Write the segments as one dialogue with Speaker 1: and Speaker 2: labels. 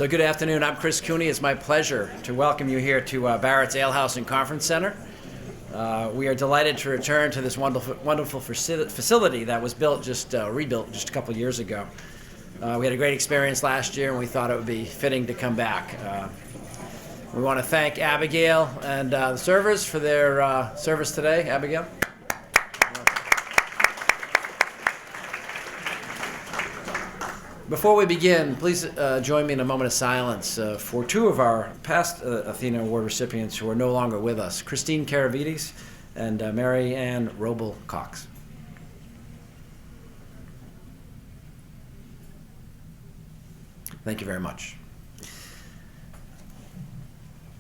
Speaker 1: So good afternoon. I'm Chris Cooney. It's my pleasure to welcome you here to Barrett's Ale House and Conference Center. We are delighted to return to this wonderful facility that was rebuilt just a couple years ago. We had a great experience last year, and we thought it would be fitting to come back. We want to thank Abigail and the servers for their service today. Abigail? Before we begin, please join me in a moment of silence for two of our past Athena Award recipients who are no longer with us, Christine Karavides and Mary Ann Robel-Cox. Thank you very much.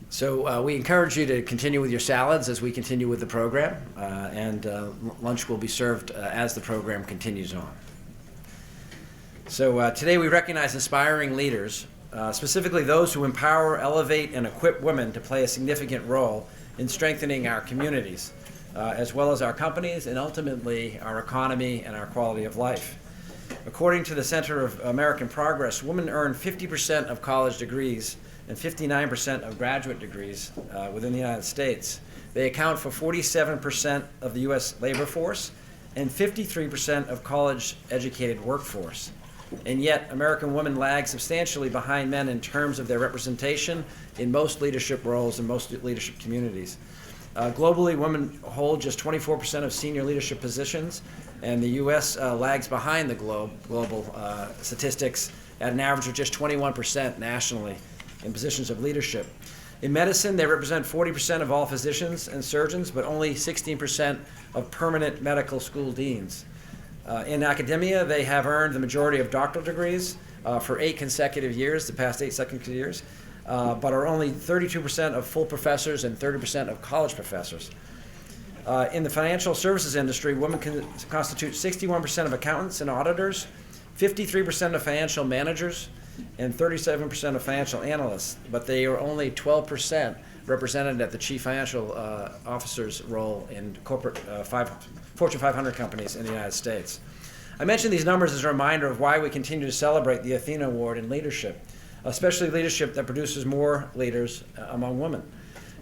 Speaker 1: So we encourage you to continue with your salads as we continue with the program, and lunch will be served as the program continues on. So today we recognize inspiring leaders, specifically those who empower, elevate, and equip women to play a significant role in strengthening our communities, as well as our companies and ultimately our economy and our quality of life. According to the Center of American Progress, women earn 50% of college degrees and 59% of graduate degrees within the United States. They account for 47% of the U.S. labor force and 53% of college-educated workforce. And yet, American women lag substantially behind men in terms of their representation in most leadership roles in most leadership communities. Globally, women hold just 24% of senior leadership positions, and the U.S. Lags behind the global statistics at an average of just 21% nationally in positions of leadership. In medicine, they represent 40% of all physicians and surgeons, but only 16% of permanent medical school deans. In academia, they have earned the majority of doctoral degrees for 8 consecutive years, the past 8 consecutive years, but are only 32% of full professors and 30% of college professors. In the financial services industry, women constitute 61% of accountants and auditors, 53% of financial managers, and 37% of financial analysts, but they are only 12% represented at the chief financial officer's role in corporate Fortune 500 companies in the United States. I mention these numbers as a reminder of why we continue to celebrate the Athena Award in leadership, especially leadership that produces more leaders among women.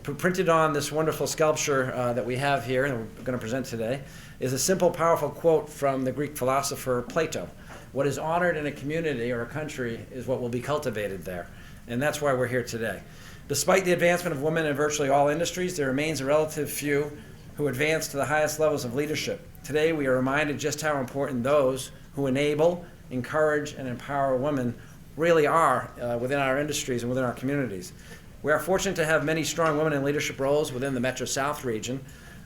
Speaker 1: Printed on this wonderful sculpture that we have here and we're going to present today is a simple, powerful quote from the Greek philosopher Plato. What is honored in a community or a country is what will be cultivated there. And that's why we're here today. Despite the advancement of women in virtually all industries, there remains a relative few who advance to the highest levels of leadership. Today, we are reminded just how important those who enable, encourage, and empower women really are within our industries and within our communities. We are fortunate to have many strong women in leadership roles within the Metro South region.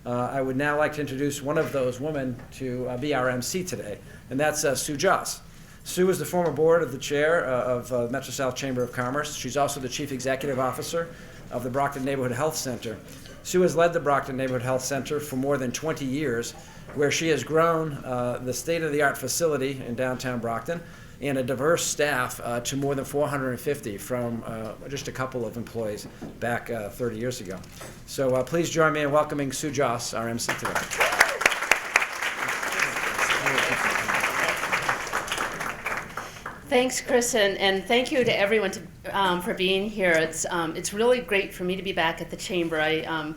Speaker 1: I would now like to introduce one of those women to be our MC today, and that's Sue Joss. Sue is the former board of the chair of Metro South Chamber of Commerce. She's also the chief executive officer of the Brockton Neighborhood Health Center. Sue has led the Brockton Neighborhood Health Center for more than 20 years, where she has grown the state-of-the-art facility in downtown Brockton and a diverse staff to more than 450 from just a couple of employees back 30 years ago. So please join me in welcoming Sue Joss, our MC today.
Speaker 2: Thanks, Chris, and thank you to everyone for being here. It's really great for me to be back at the Chamber. I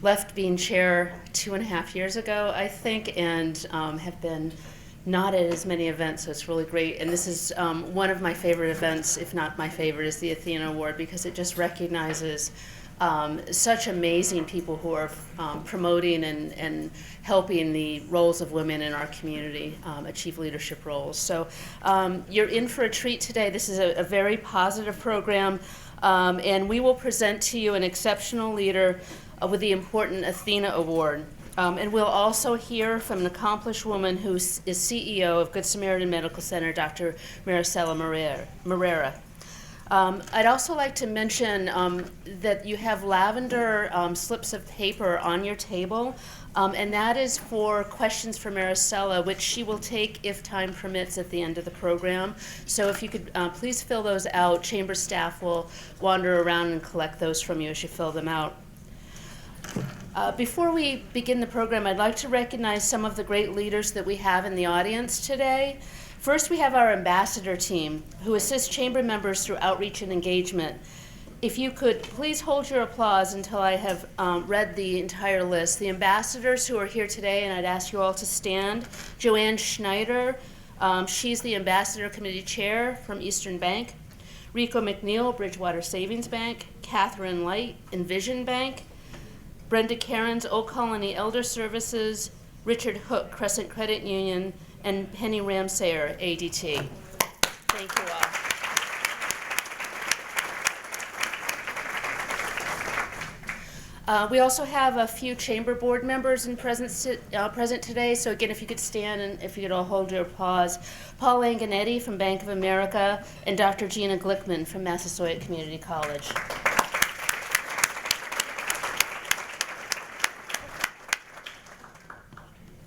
Speaker 2: left being chair 2.5 years ago, I think, and have been not at as many events, so it's really great. And this is one of my favorite events, if not my favorite, is the Athena Award, because it just recognizes such amazing people who are promoting and helping the roles of women in our community achieve leadership roles. So you're in for a treat today. This is a very positive program, and we will present to you an exceptional leader with the important Athena Award. And we'll also hear from an accomplished woman who is CEO of Good Samaritan Medical Center, Dr. Maricela Morera. I'd also like to mention that you have lavender slips of paper on your table, and that is for questions for Maricela, which she will take, if time permits, at the end of the program. So if you could please fill those out. Chamber staff will wander around and collect those from you as you fill them out. Before we begin the program, I'd like to recognize some of the great leaders that we have in the audience today. First, we have our ambassador team, who assists chamber members through outreach and engagement. If you could please hold your applause until I have read the entire list. The ambassadors who are here today, and I'd ask you all to stand. Joanne Schneider, she's the Ambassador Committee Chair from Eastern Bank. Rico McNeil, Bridgewater Savings Bank. Catherine Light, Envision Bank. Brenda Cairns, Old Colony Elder Services. Richard Hook, Crescent Credit Union. And Penny Ramsayer, ADT. Thank you all. We also have a few chamber board members present today. So again, if you could stand and if you could all hold your applause. Paul Angonetti from Bank of America and Dr. Gina Glickman from Massasoit Community College.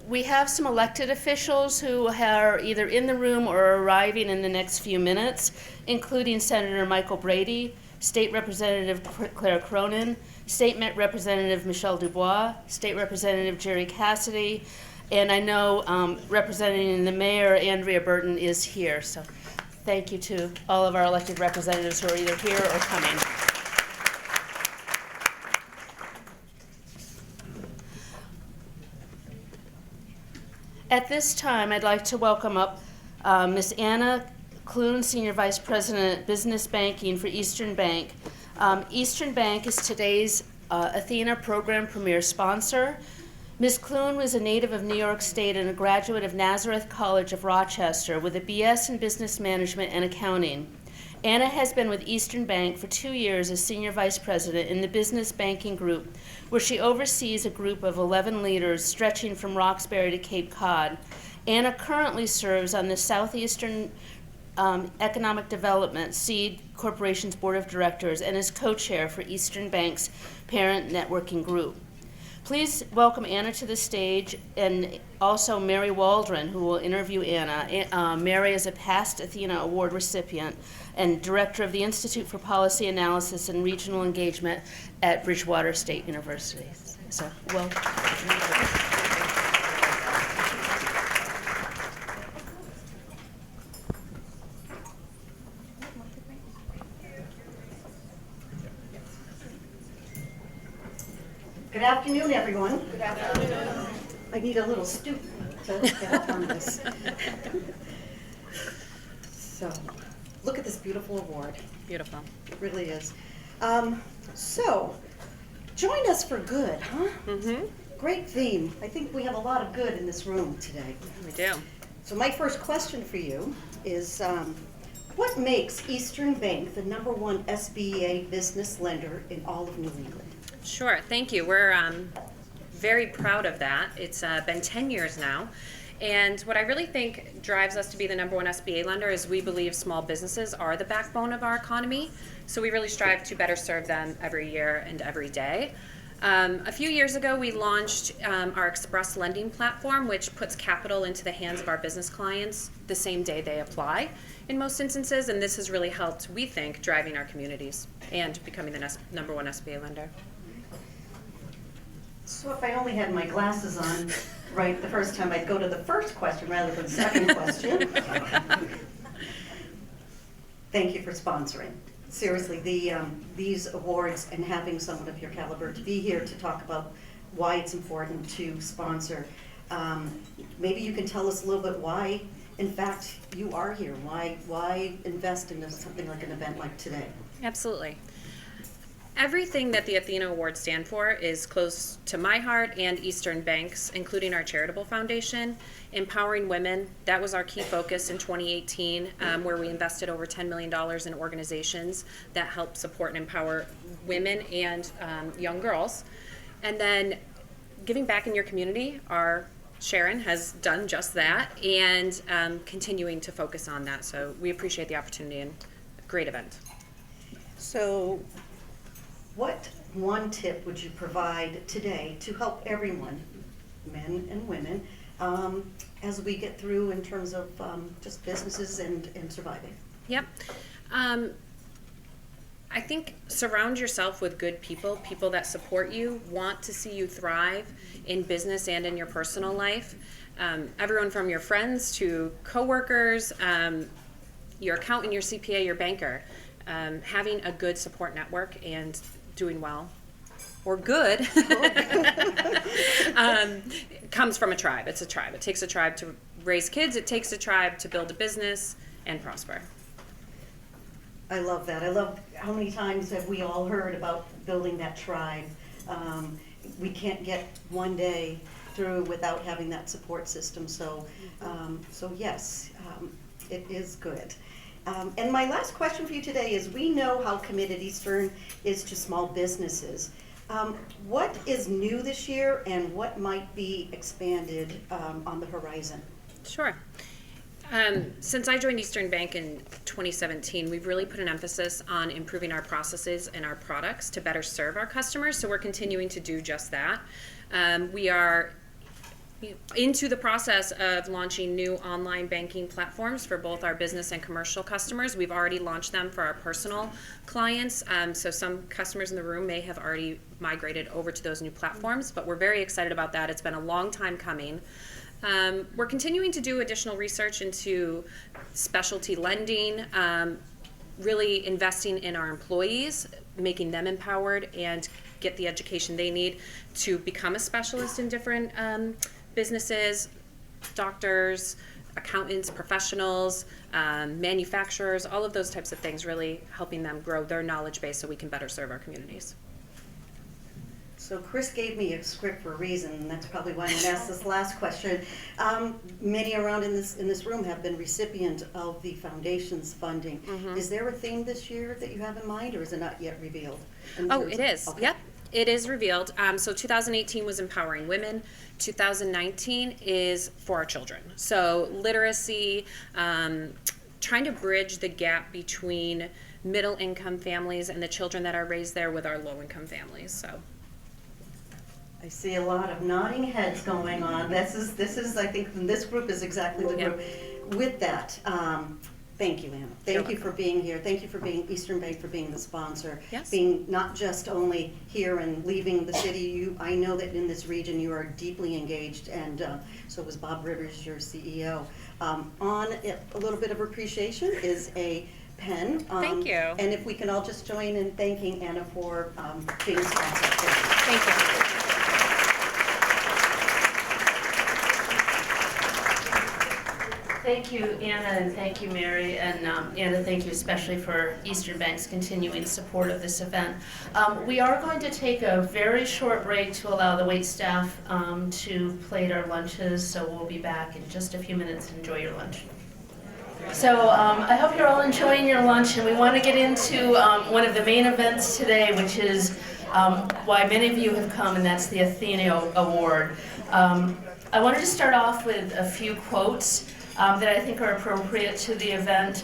Speaker 2: We have some elected officials who are either in the room or arriving in the next few minutes, including Senator Michael Brady, State Representative Claire Cronin, State Representative Michelle Dubois, State Representative Jerry Cassidy, and I know representing the mayor, Andrea Burton, is here. So thank you to all of our elected representatives who are either here or coming. At this time, I'd like to welcome up Ms. Anna Clune, Senior Vice President, Business Banking for Eastern Bank. Eastern Bank is today's Athena Program Premier Sponsor. Ms. Clune was a native of New York State and a graduate of Nazareth College of Rochester with a BS in Business Management and Accounting. Anna has been with Eastern Bank for 2 years as Senior Vice President in the Business Banking Group, where she oversees a group of 11 leaders stretching from Roxbury to Cape Cod. Anna currently serves on the Southeastern Economic Development Seed Corporation's Board of Directors and is co-chair for Eastern Bank's Parent Networking Group. Please welcome Anna to the stage, and also Mary Waldron, who will interview Anna. Mary is a past Athena Award recipient and director of the Institute for Policy Analysis and Regional Engagement at Bridgewater State University. So, welcome.
Speaker 3: Good afternoon, everyone. Good afternoon. I need a little stoop to get up on this. So, look at this beautiful award.
Speaker 4: Beautiful.
Speaker 3: It really is. So, join us for good, huh?
Speaker 4: Mm-hmm.
Speaker 3: Great theme. I think we have a lot of good in this room today.
Speaker 4: We do.
Speaker 3: So my first question for you is, what makes Eastern Bank the #1 SBA business lender in all of New England?
Speaker 4: Sure. Thank you. We're very proud of that. It's been 10 years now. And what I really think drives us to be the #1 SBA lender is we believe small businesses are the backbone of our economy. So we really strive to better serve them every year and every day. A few years ago, we launched our Express Lending platform, which puts capital into the hands of our business clients the same day they apply in most instances. And this has really helped, we think, driving our communities and becoming the #1 SBA lender.
Speaker 3: So if I only had my glasses on right the first time, I'd go to the first question rather than the second question. Thank you for sponsoring. Seriously, these awards and having someone of your caliber to be here to talk about why it's important to sponsor. Maybe you can tell us a little bit why, in fact, you are here. Why invest in something like an event like today?
Speaker 4: Absolutely. Everything that the Athena Awards stand for is close to my heart and Eastern Bank's, including our charitable foundation. Empowering women, that was our key focus in 2018, where we invested over $10 million in organizations that help support and empower women and young girls. And then giving back in your community, our Sharon has done just that, and continuing to focus on that. So we appreciate the opportunity and a great event.
Speaker 3: So what one tip would you provide today to help everyone, men and women, as we get through in terms of just businesses and surviving?
Speaker 4: Yep. I think surround yourself with good people, people that support you, want to see you thrive in business and in your personal life. Everyone from your friends to coworkers, your accountant, your CPA, your banker. Having a good support network and doing well or good comes from a tribe. It's a tribe. It takes a tribe to raise kids. It takes a tribe to build a business and prosper.
Speaker 3: I love that. I love how many times have we all heard about building that tribe. We can't get one day through without having that support system. So yes, it is good. And my last question for you today is, we know how committed Eastern is to small businesses. What is new this year, and what might be expanded on the horizon?
Speaker 4: Sure. Since I joined Eastern Bank in 2017, we've really put an emphasis on improving our processes and our products to better serve our customers, so we're continuing to do just that. We are into the process of launching new online banking platforms for both our business and commercial customers. We've already launched them for our personal clients, so some customers in the room may have already migrated over to those new platforms, but we're very excited about that. It's been a long time coming. We're continuing to do additional research into specialty lending, really investing in our employees, making them empowered and get the education they need to become a specialist in different businesses, doctors, accountants, professionals, manufacturers, all of those types of things, really helping them grow their knowledge base so we can better serve our communities.
Speaker 3: So Chris gave me a script for a reason, and that's probably why I'm going to ask this last question. Many around in this room have been recipient of the foundation's funding. Mm-hmm. Is there a theme this year that you have in mind, or is it not yet revealed?
Speaker 4: Oh, it is. Okay. Yep. It is revealed. So 2018 was empowering women. 2019 is for our children. So literacy, trying to bridge the gap between middle income families and the children that are raised there with our low income families. So
Speaker 3: I see a lot of nodding heads going on. This is I think this group is exactly the group. With that, thank you, Anna. Thank you for being here. Thank you for being Eastern Bank, for being the sponsor.
Speaker 4: Yes.
Speaker 3: Being not just only here and leaving the city. I know that in this region you are deeply engaged, and so was Bob Rivers, your CEO. On a little bit of appreciation is a pen.
Speaker 4: Thank you.
Speaker 3: And if we can all just join in thanking Anna for being a sponsor.
Speaker 4: Thank you.
Speaker 2: Thank you, Anna, and thank you, Mary, and Anna, thank you especially for Eastern Bank's continuing support of this event. We are going to take a very short break to allow the wait staff to plate our lunches, so we'll be back in just a few minutes. Enjoy your lunch. So I hope you're all enjoying your lunch, and we want to get into one of the main events today, which is why many of you have come, and that's the Athena Award. I wanted to start off with a few quotes that I think are appropriate to the event.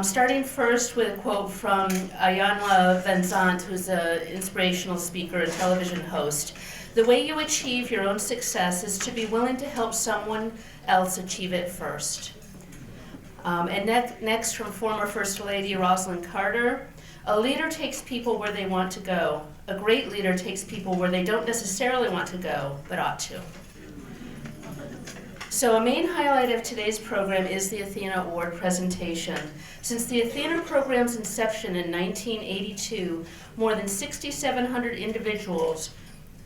Speaker 2: Starting first with a quote from Ayanna Vanzant, who's an inspirational speaker and television host. The way you achieve your own success is to be willing to help someone else achieve it first. And next from former First Lady Rosalind Carter, a leader takes people where they want to go. A great leader takes people where they don't necessarily want to go, but ought to. So a main highlight of today's program is the Athena Award presentation. Since the Athena program's inception in 1982, more than 6,700 individuals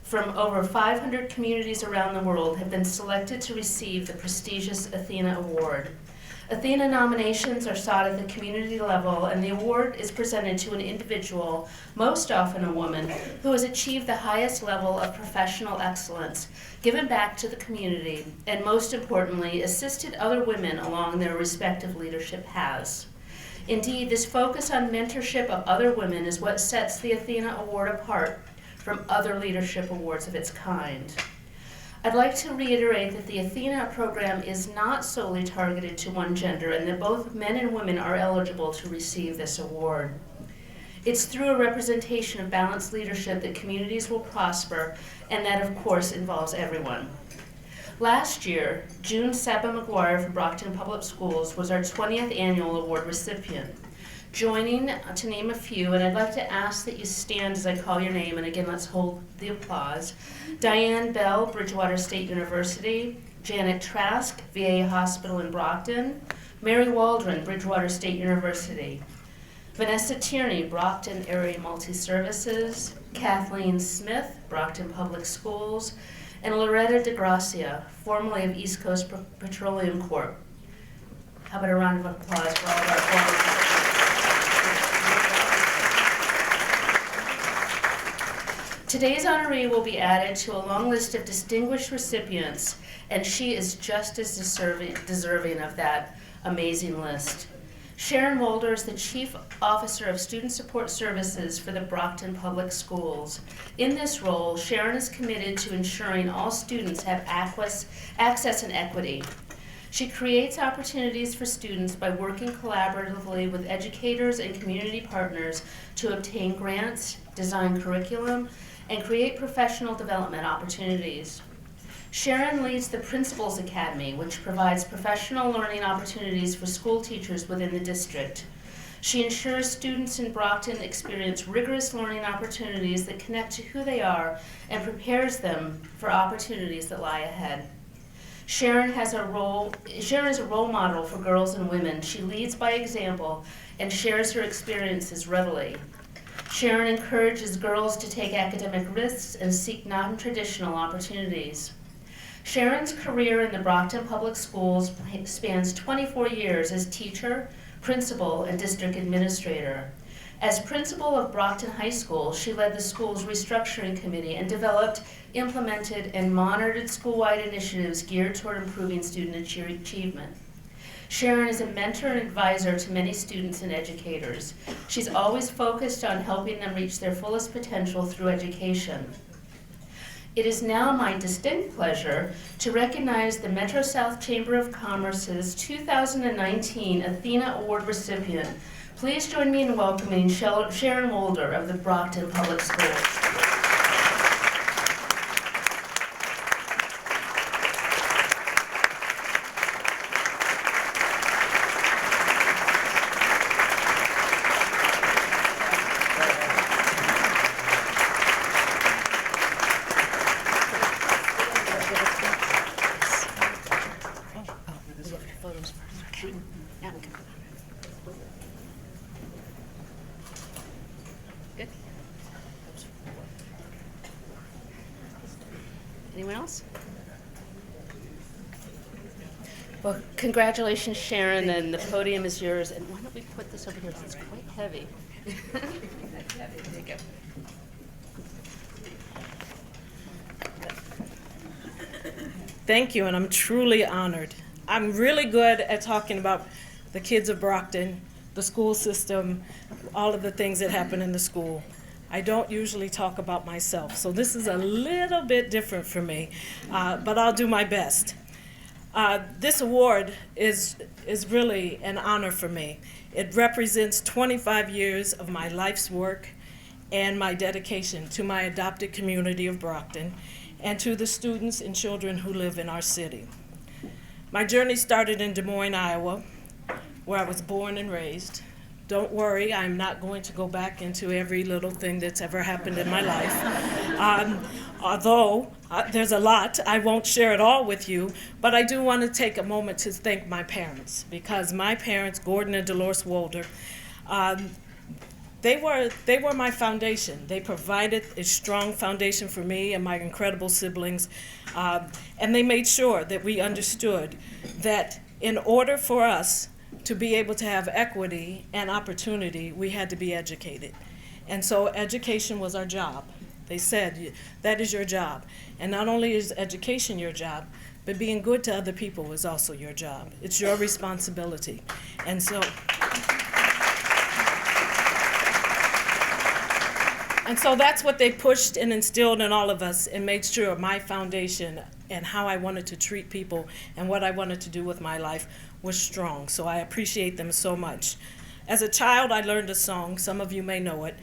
Speaker 2: from over 500 communities around the world have been selected to receive the prestigious Athena Award. Athena nominations are sought at the community level, and the award is presented to an individual, most often a woman, who has achieved the highest level of professional excellence, given back to the community, and most importantly, assisted other women along their respective leadership paths. Indeed, this focus on mentorship of other women is what sets the Athena Award apart from other leadership awards of its kind. I'd like to reiterate that the Athena program is not solely targeted to one gender, and that both men and women are eligible to receive this award. It's through a representation of balanced leadership that communities will prosper, and that, of course, involves everyone. Last year, June Sapa McGuire from Brockton Public Schools was our 20th annual award recipient. Joining, to name a few, and I'd like to ask that you stand as I call your name, and again, let's hold the applause. Diane Bell, Bridgewater State University. Janet Trask, VA Hospital in Brockton. Mary Waldron, Bridgewater State University. Vanessa Tierney, Brockton Area Multi-Services. Kathleen Smith, Brockton Public Schools. And Loretta DeGracia, formerly of East Coast Petroleum Corp. How about a round of applause for all of our former. Today's honoree will be added to a long list of distinguished recipients, and she is just as deserving of that amazing list. Sharon Wolder is the Chief Officer of Student Support Services for the Brockton Public Schools. In this role, Sharon is committed to ensuring all students have access and equity. She creates opportunities for students by working collaboratively with educators and community partners to obtain grants, design curriculum, and create professional development opportunities. Sharon leads the Principals Academy, which provides professional learning opportunities for school teachers within the district. She ensures students in Brockton experience rigorous learning opportunities that connect to who they are and prepares them for opportunities that lie ahead. Sharon is a role model for girls and women. She leads by example and shares her experiences readily. Sharon encourages girls to take academic risks and seek non-traditional opportunities. Sharon's career in the Brockton Public Schools spans 24 years as teacher, principal, and district administrator. As principal of Brockton High School, she led the school's restructuring committee and developed, implemented, and monitored school-wide initiatives geared toward improving student achievement. Sharon is a mentor and advisor to many students and educators. She's always focused on helping them reach their fullest potential through education. It is now my distinct pleasure to recognize the Metro South Chamber of Commerce's 2019 Athena Award recipient. Please join me in welcoming Sharon Wolder of the Brockton Public Schools. Good. Anyone else? Well, congratulations, Sharon, and the podium is yours. And why don't we put this over here? It's quite heavy. There you go.
Speaker 5: Thank you, and I'm truly honored. I'm really good at talking about the kids of Brockton, the school system, all of the things that happen in the school. I don't usually talk about myself, so this is a little bit different for me, but I'll do my best. This award is really an honor for me. It represents 25 years of my life's work and my dedication to my adopted community of Brockton and to the students and children who live in our city. My journey started in Des Moines, Iowa, where I was born and raised. Don't worry, I'm not going to go back into every little thing that's ever happened in my life. Although there's a lot, I won't share it all with you, but I do want to take a moment to thank my parents, because my parents, Gordon and Dolores Wolder, they were my foundation. They provided a strong foundation for me and my incredible siblings, and they made sure that we understood that in order for us to be able to have equity and opportunity, we had to be educated. And so education was our job. They said, that is your job. And not only is education your job, but being good to other people is also your job. It's your responsibility. And so that's what they pushed and instilled in all of us and made sure my foundation and how I wanted to treat people and what I wanted to do with my life was strong. So I appreciate them so much. As a child, I learned a song. Some of you may know it.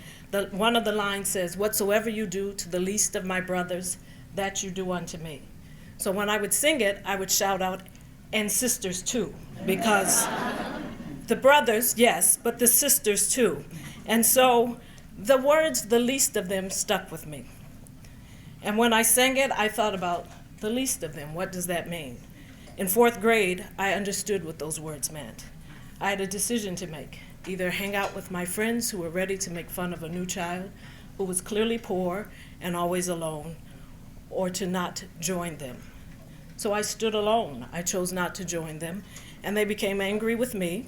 Speaker 5: One of the lines says, "Whatsoever you do to the least of my brothers, that you do unto me." So when I would sing it, I would shout out, "And sisters too," because The brothers, yes, but the sisters too. And so the words, the least of them, stuck with me. And when I sang it, I thought about the least of them. What does that mean? In 4th grade, I understood what those words meant. I had a decision to make. Either hang out with my friends who were ready to make fun of a new child who was clearly poor and always alone, or to not join them. So I stood alone. I chose not to join them, and they became angry with me.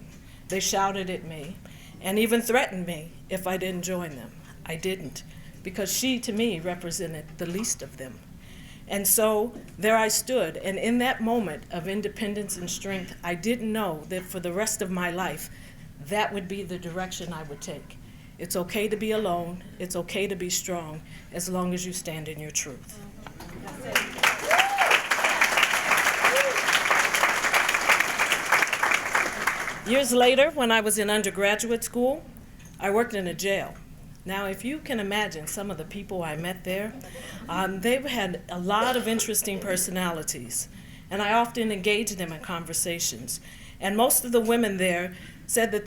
Speaker 5: They shouted at me and even threatened me if I didn't join them. I didn't, because she, to me, represented the least of them. And so there I stood, and in that moment of independence and strength, I didn't know that for the rest of my life, that would be the direction I would take. It's okay to be alone. It's okay to be strong, as long as you stand in your truth. Years later, when I was in undergraduate school, I worked in a jail. Now, if you can imagine some of the people I met there, they had a lot of interesting personalities, and I often engaged them in conversations. And most of the women there said that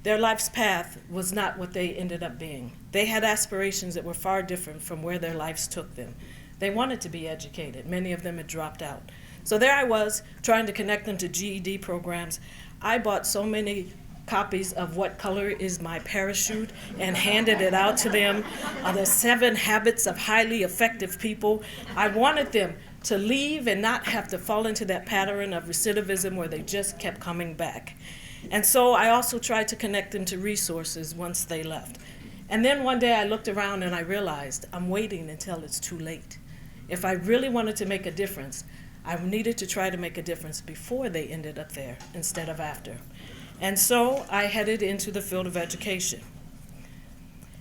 Speaker 5: their life's path was not what they ended up being. They had aspirations that were far different from where their lives took them. They wanted to be educated. Many of them had dropped out. So there I was, trying to connect them to GED programs. I bought so many copies of What Color Is My Parachute and handed it out to them. The 7 Habits of Highly Effective People. I wanted them to leave and not have to fall into that pattern of recidivism where they just kept coming back. And so I also tried to connect them to resources once they left. And then one day I looked around and I realized I'm waiting until it's too late. If I really wanted to make a difference, I needed to try to make a difference before they ended up there instead of after. And so I headed into the field of education.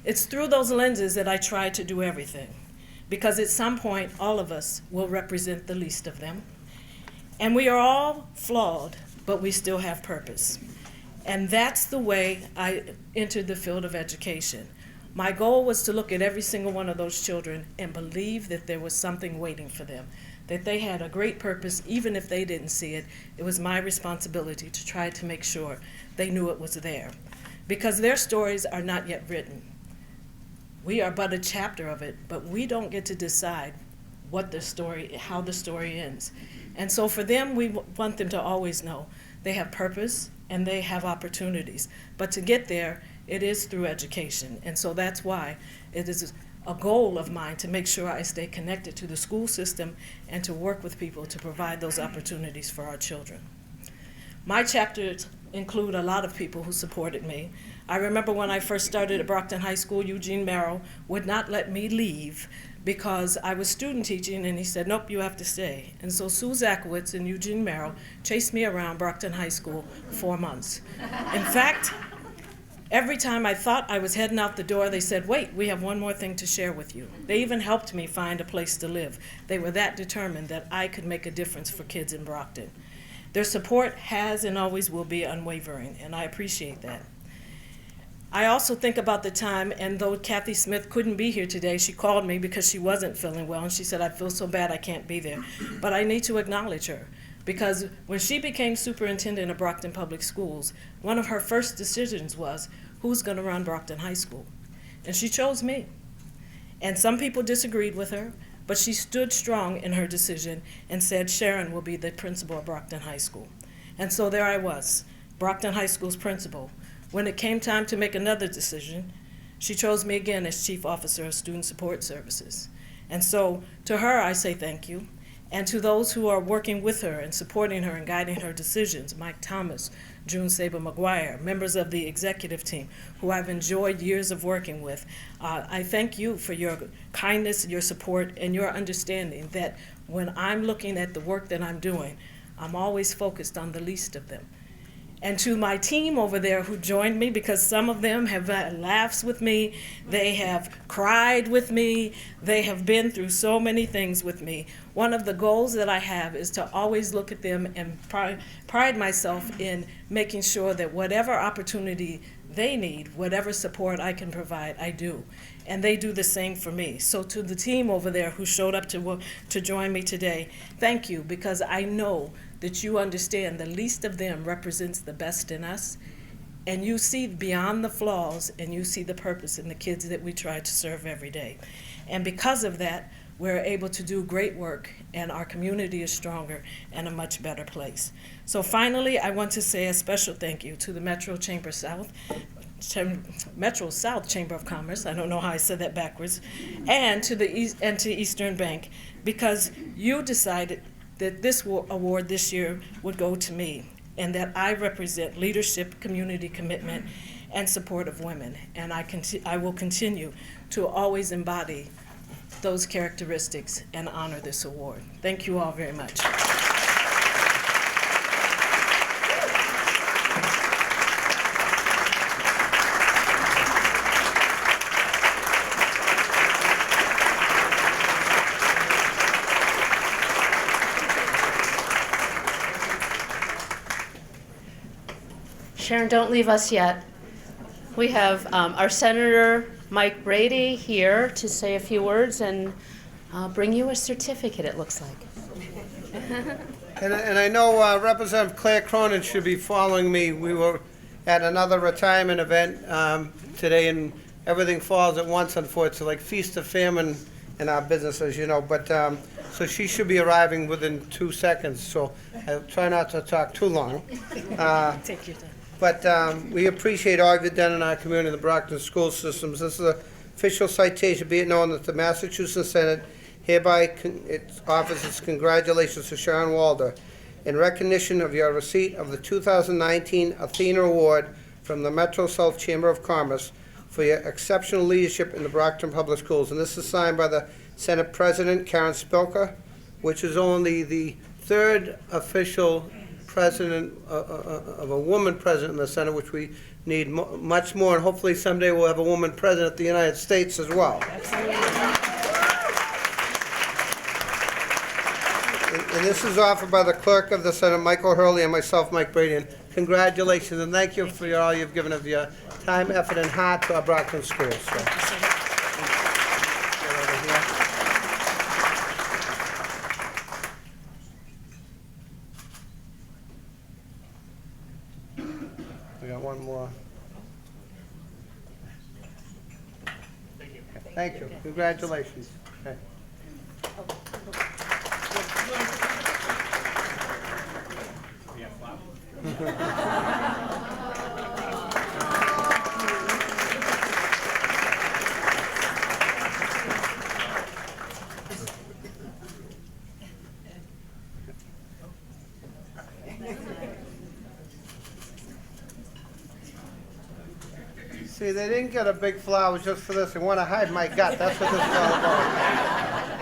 Speaker 5: It's through those lenses that I try to do everything, because at some point all of us will represent the least of them. And we are all flawed, but we still have purpose. And that's the way I entered the field of education. My goal was to look at every single one of those children and believe that there was something waiting for them, that they had a great purpose. Even if they didn't see it, it was my responsibility to try to make sure they knew it was there, because their stories are not yet written. We are but a chapter of it, but we don't get to decide what the story, how the story ends. And so for them, we want them to always know they have purpose and they have opportunities. But to get there, it is through education. And so that's why it is a goal of mine to make sure I stay connected to the school system and to work with people to provide those opportunities for our children. My chapters include a lot of people who supported me. I remember when I first started at Brockton High School, Eugene Merrill would not let me leave because I was student teaching, and he said, nope, you have to stay. And so Sue Zakowitz and Eugene Merrill chased me around Brockton High School 4 months. In fact, every time I thought I was heading out the door, they said, wait, we have one more thing to share with you. They even helped me find a place to live. They were that determined that I could make a difference for kids in Brockton. Their support has and always will be unwavering, and I appreciate that. I also think about the time, and though Kathy Smith couldn't be here today, she called me because she wasn't feeling well, and she said, I feel so bad I can't be there. But I need to acknowledge her, because when she became superintendent of Brockton Public Schools, one of her first decisions was, who's going to run Brockton High School? And she chose me. And some people disagreed with her, but she stood strong in her decision and said Sharon will be the principal of Brockton High School. And so there I was, Brockton High School's principal. When it came time to make another decision, she chose me again as Chief Officer of Student Support Services. And so to her, I say thank you. And to those who are working with her and supporting her and guiding her decisions, Mike Thomas, June Saber McGuire, members of the executive team who I've enjoyed years of working with, I thank you for your kindness, your support, and your understanding that when I'm looking at the work that I'm doing, I'm always focused on the least of them. And to my team over there who joined me, because some of them have had laughs with me, they have cried with me, they have been through so many things with me. One of the goals that I have is to always look at them and pride myself in making sure that whatever opportunity they need, whatever support I can provide, I do. And they do the same for me. So to the team over there who showed up to join me today, thank you, because I know that you understand the least of them represents the best in us, and you see beyond the flaws, and you see the purpose in the kids that we try to serve every day. And because of that, we're able to do great work, and our community is stronger and a much better place. So finally, I want to say a special thank you to the Metro South Chamber of Commerce. I don't know how I said that backwards, and to Eastern Bank, because you decided that this award this year would go to me, and that I represent leadership, community commitment, and support of women. And I will continue to always embody those characteristics and honor this award. Thank you all very much.
Speaker 2: Sharon, don't leave us yet. We have our Senator Mike Brady here to say a few words and bring you a certificate, it looks like.
Speaker 6: And I know Representative Claire Cronin should be following me. We were at another retirement event today, and everything falls at once, unfortunately, like feast of famine in our business, as you know. But so she should be arriving within 2 seconds, so I'll try not to talk too long.
Speaker 5: Take your time.
Speaker 6: But we appreciate all you've done in our community, the Brockton school systems. This is an official citation, be it known that the Massachusetts Senate hereby offers its congratulations to Sharon Wolder in recognition of your receipt of the 2019 Athena Award from the Metro South Chamber of Commerce for your exceptional leadership in the Brockton Public Schools. And this is signed by the Senate President, Karen Spilka, which is only the third official president of a woman president in the Senate, which we need much more, and hopefully someday we'll have a woman president of the United States as well. And this is offered by the clerk of the Senate, Michael Hurley, and myself, Mike Brady. And congratulations, and thank you for all you've given of your time, effort, and heart to our Brockton schools. So. We got one more. Thank you. Congratulations. Okay. See, they didn't get a big flower just for this. They want to hide my gut. That's what this is all about.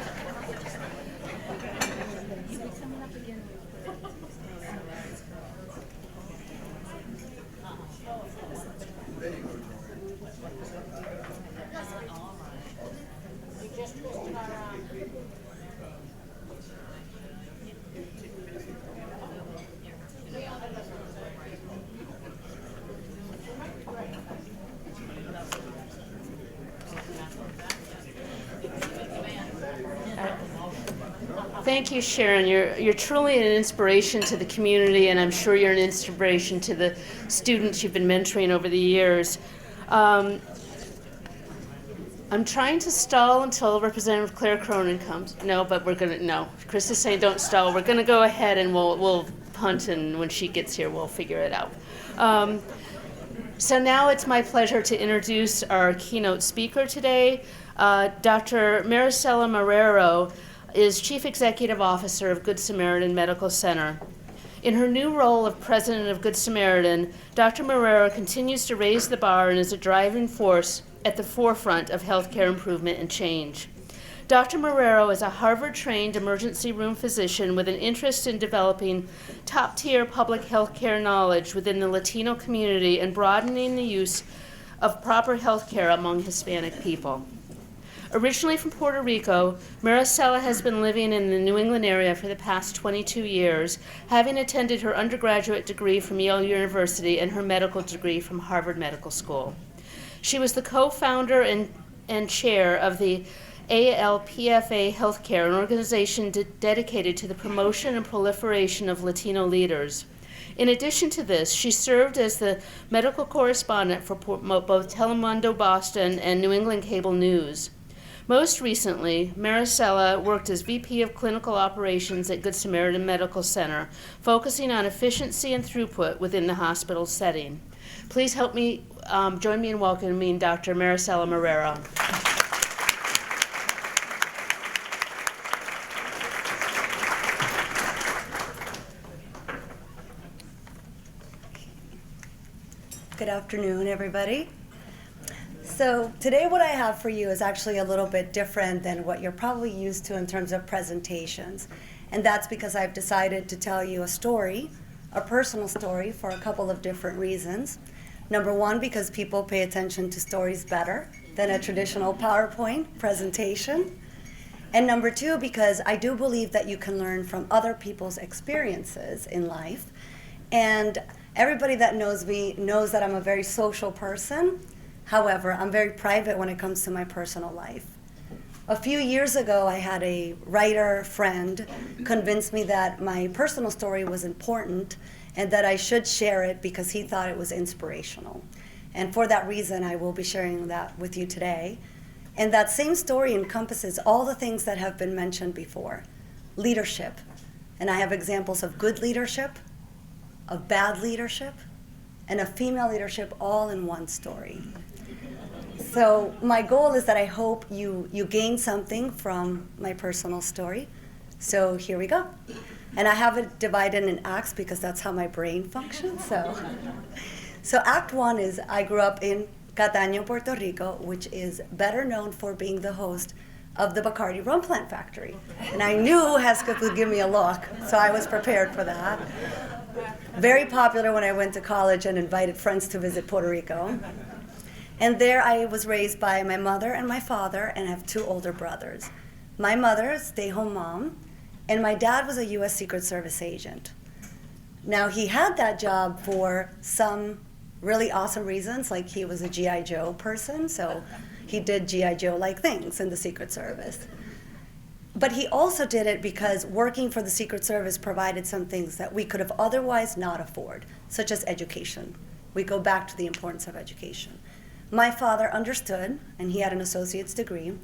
Speaker 2: Thank you, Sharon. You're truly an inspiration to the community, and I'm sure you're an inspiration to the students you've been mentoring over the years. I'm trying to stall until Representative Claire Cronin comes. No, but no. Chris is saying don't stall. We're gonna go ahead and we'll punt, and when she gets here, we'll figure it out. So now it's my pleasure to introduce our keynote speaker today. Dr. Maricela Marrero is Chief Executive Officer of Good Samaritan Medical Center. In her new role of President of Good Samaritan, Dr. Marrero continues to raise the bar and is a driving force at the forefront of healthcare improvement and change. Dr. Marrero is a Harvard-trained emergency room physician with an interest in developing top-tier public healthcare knowledge within the Latino community and broadening the use of proper healthcare among Hispanic people. Originally from Puerto Rico, Maricela has been living in the New England area for the past 22 years, having attended her undergraduate degree from Yale University and her medical degree from Harvard Medical School. She was the co-founder and chair of the ALPFA Healthcare, an organization dedicated to the promotion and proliferation of Latino leaders. In addition to this, she served as the medical correspondent for both Telemundo Boston and New England Cable News. Most recently, Maricela worked as VP of Clinical Operations at Good Samaritan Medical Center, focusing on efficiency and throughput within the hospital setting. Please help me, join me in welcoming Dr. Maricela Marrero.
Speaker 7: Good afternoon, everybody. So today what I have for you is actually a little bit different than what you're probably used to in terms of presentations. And that's because I've decided to tell you a story, a personal story, for a couple of different reasons. Number one, because people pay attention to stories better than a traditional PowerPoint presentation. And number two, because I do believe that you can learn from other people's experiences in life. And everybody that knows me knows that I'm a very social person. However, I'm very private when it comes to my personal life. A few years ago, I had a writer friend convince me that my personal story was important and that I should share it because he thought it was inspirational. And for that reason, I will be sharing that with you today. And that same story encompasses all the things that have been mentioned before. Leadership. And I have examples of good leadership, of bad leadership, and of female leadership all in one story. So my goal is that I hope you gain something from my personal story. So here we go. And I have it divided in acts because that's how my brain functions. So Act 1 is I grew up in Cataño, Puerto Rico, which is better known for being the host of the Bacardi rum plant factory. And I knew Hesketh would give me a look, so I was prepared for that. Very popular when I went to college and invited friends to visit Puerto Rico. And there I was raised by my mother and my father, and I have two older brothers. My mother, stay-home mom, and my dad was a U.S. Secret Service agent. Now, he had that job for some really awesome reasons, like he was a G.I. Joe person, so he did G.I. Joe-like things in the Secret Service. But he also did it because working for the Secret Service provided some things that we could have otherwise not afford, such as education. We go back to the importance of education. My father understood, and he had an associate's degree,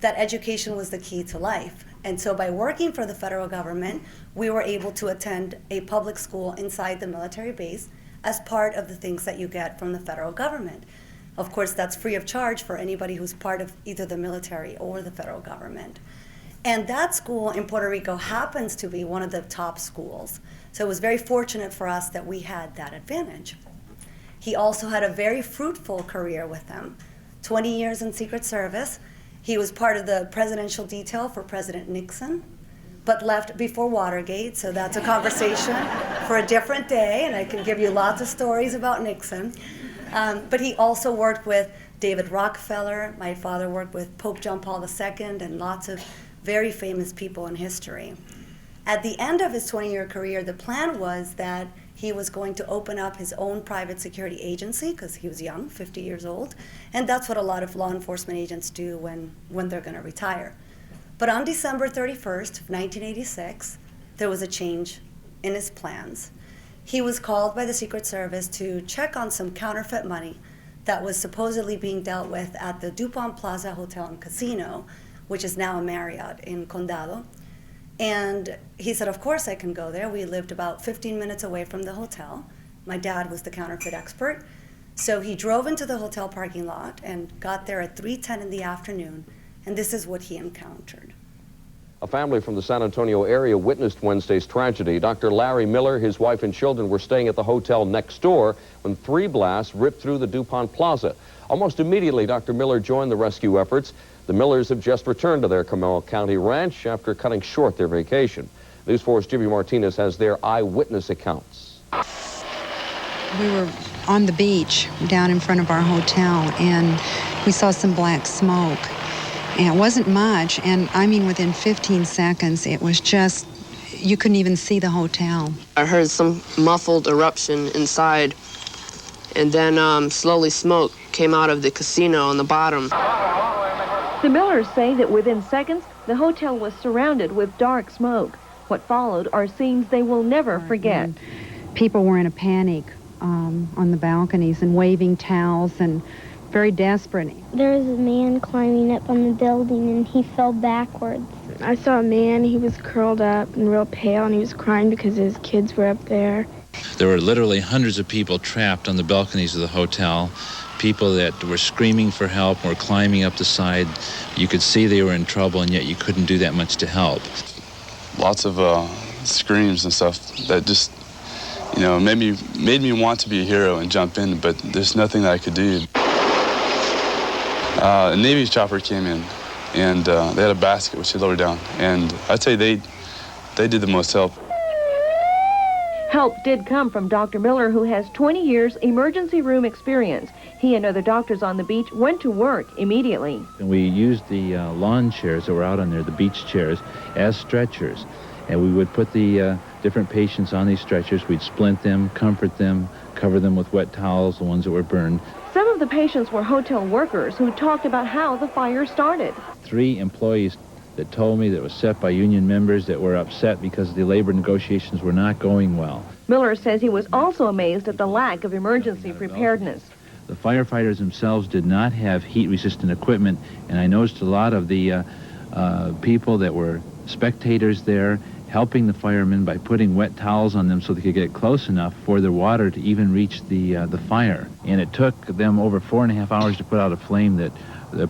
Speaker 7: that education was the key to life. And so by working for the federal government, we were able to attend a public school inside the military base as part of the things that you get from the federal government. Of course, that's free of charge for anybody who's part of either the military or the federal government. And that school in Puerto Rico happens to be one of the top schools. So it was very fortunate for us that we had that advantage. He also had a very fruitful career with them. 20 years in Secret Service. He was part of the presidential detail for President Nixon, but left before Watergate, so that's a conversation for a different day, and I can give you lots of stories about Nixon. But he also worked with David Rockefeller. My father worked with Pope John Paul II and lots of very famous people in history. At the end of his 20-year career, the plan was that he was going to open up his own private security agency because he was young, 50 years old, and that's what a lot of law enforcement agents do when they're going to retire. But on December 31st of 1986, there was a change in his plans. He was called by the Secret Service to check on some counterfeit money that was supposedly being dealt with at the DuPont Plaza Hotel and Casino, which is now a Marriott in Condado. And he said, of course I can go there. We lived about 15 minutes away from the hotel. My dad was the counterfeit expert. So he drove into the hotel parking lot and got there at 3:10 in the afternoon, and this is what he encountered.
Speaker 8: A family from the San Antonio area witnessed Wednesday's tragedy. Dr. Larry Miller, his wife and children were staying at the hotel next door when 3 blasts ripped through the DuPont Plaza. Almost immediately, Dr. Miller joined the rescue efforts. The Millers have just returned to their Comal County ranch after cutting short their vacation. News 4's Jimmy Martinez has their eyewitness accounts.
Speaker 9: We were on the beach down in front of our hotel, and we saw some black smoke. And it wasn't much, and I mean within 15 seconds, it was just, you couldn't even see the hotel.
Speaker 10: I heard some muffled eruption inside, and then slowly smoke came out of the casino on the bottom.
Speaker 11: The Millers say that within seconds, the hotel was surrounded with dark smoke. What followed are scenes they will never forget.
Speaker 9: people were in a panic on the balconies and waving towels and very desperate.
Speaker 12: There was a man climbing up on the building and he fell backwards. I saw a man, he was curled up and real pale and he was crying because his kids were up there.
Speaker 13: There were literally hundreds of people trapped on the balconies of the hotel, people that were screaming for help, were climbing up the side. You could see they were in trouble, and yet you couldn't do that much to help.
Speaker 14: Lots of screams and stuff that just, made me want to be a hero and jump in, but there's nothing that I could do. A Navy chopper came in, and they had a basket which they lowered down, and I'd say they did the most help.
Speaker 11: Help did come from Dr. Miller, who has 20 years emergency room experience. He and other doctors on the beach went to work immediately.
Speaker 13: And we used the lawn chairs that were out on there, the beach chairs, as stretchers. And we would put the different patients on these stretchers. We'd splint them, comfort them, cover them with wet towels, the ones that were burned.
Speaker 11: Some of the patients were hotel workers who talked about how the fire started.
Speaker 13: 3 employees that told me that it was set by union members that were upset because the labor negotiations were not going well.
Speaker 11: Miller says he was also amazed at the lack of emergency preparedness.
Speaker 13: The firefighters themselves did not have heat-resistant equipment, and I noticed a lot of the people that were spectators there helping the firemen by putting wet towels on them so they could get close enough for the water to even reach the fire. And it took them over 4.5 hours to put out a flame that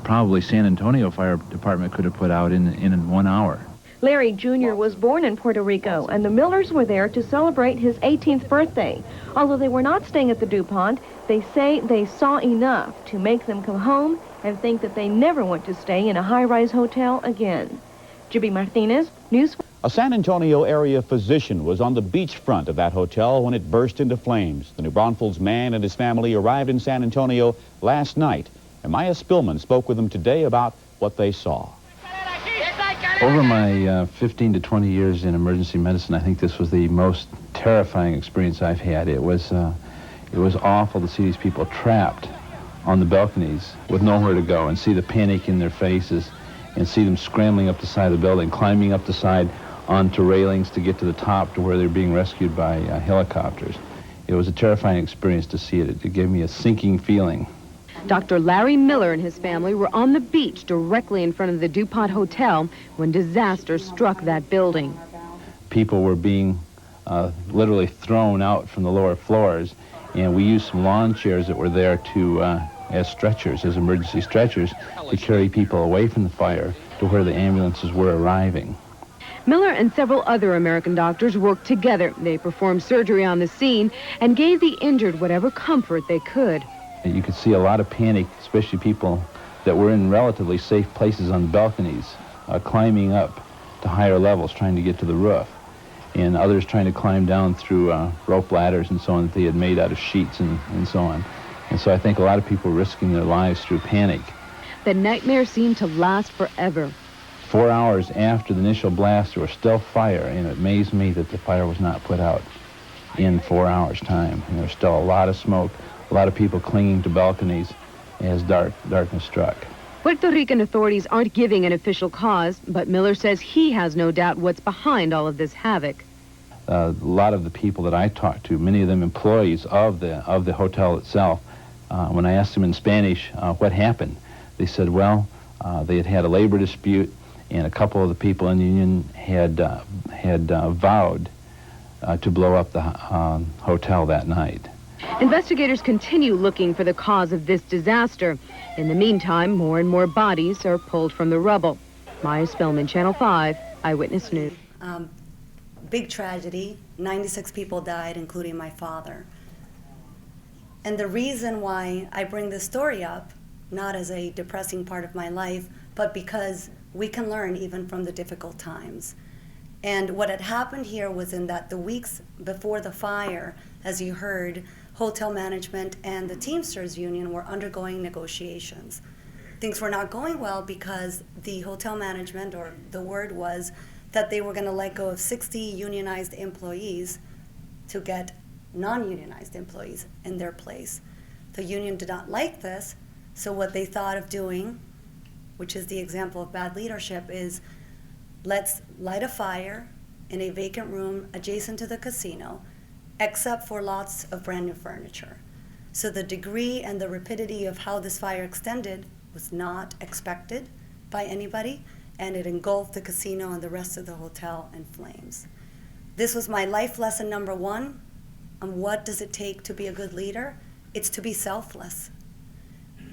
Speaker 13: probably San Antonio Fire Department could have put out in 1 hour.
Speaker 11: Larry Jr. was born in Puerto Rico, and the Millers were there to celebrate his 18th birthday. Although they were not staying at the DuPont, they say they saw enough to make them come home and think that they never want to stay in a high-rise hotel again. Jibby Martinez, News.
Speaker 15: A San Antonio area physician was on the beachfront of that hotel when it burst into flames. The New Braunfels man and his family arrived in San Antonio last night, and Maya Spillman spoke with them today about what they saw.
Speaker 13: Over my 15 to 20 years in emergency medicine, I think this was the most terrifying experience I've had. It was awful to see these people trapped on the balconies with nowhere to go and see the panic in their faces and see them scrambling up the side of the building, climbing up the side onto railings to get to the top to where they're being rescued by helicopters. It was a terrifying experience to see it. It gave me a sinking feeling.
Speaker 16: Dr. Larry Miller and his family were on the beach directly in front of the DuPont Hotel when disaster struck that building.
Speaker 13: People were being literally thrown out from the lower floors, and we used some lawn chairs that were there to, as stretchers, as emergency stretchers, to carry people away from the fire to where the ambulances were arriving.
Speaker 16: Miller and several other American doctors worked together. They performed surgery on the scene and gave the injured whatever comfort they could.
Speaker 13: You could see a lot of panic, especially people that were in relatively safe places on the balconies, climbing up to higher levels, trying to get to the roof, and others trying to climb down through rope ladders and so on that they had made out of sheets and so on. And so I think a lot of people were risking their lives through panic.
Speaker 16: The nightmare seemed to last forever.
Speaker 13: 4 hours after the initial blast, there was still fire, and it amazed me that the fire was not put out in 4 hours' time. And there was still a lot of smoke, a lot of people clinging to balconies as darkness struck.
Speaker 16: Puerto Rican authorities aren't giving an official cause, but Miller says he has no doubt what's behind all of this havoc.
Speaker 13: A lot of the people that I talked to, many of them employees of the hotel itself, when I asked them in Spanish what happened, they said, well, they had a labor dispute, and a couple of the people in the union had vowed to blow up the hotel that night.
Speaker 16: Investigators continue looking for the cause of this disaster. In the meantime, more and more bodies are pulled from the rubble. Maya Spillman, Channel 5, Eyewitness News.
Speaker 7: Big tragedy. 96 people died, including my father. And the reason why I bring this story up, not as a depressing part of my life, but because we can learn even from the difficult times. And what had happened here was in that the weeks before the fire, as you heard, hotel management and the Teamsters Union were undergoing negotiations. Things were not going well because the hotel management, or the word was, that they were going to let go of 60 unionized employees to get non-unionized employees in their place. The union did not like this, so what they thought of doing, which is the example of bad leadership, is let's light a fire in a vacant room adjacent to the casino, except for lots of brand new furniture. So the degree and the rapidity of how this fire extended was not expected by anybody, and it engulfed the casino and the rest of the hotel in flames. This was my life lesson number one on what does it take to be a good leader. It's to be selfless.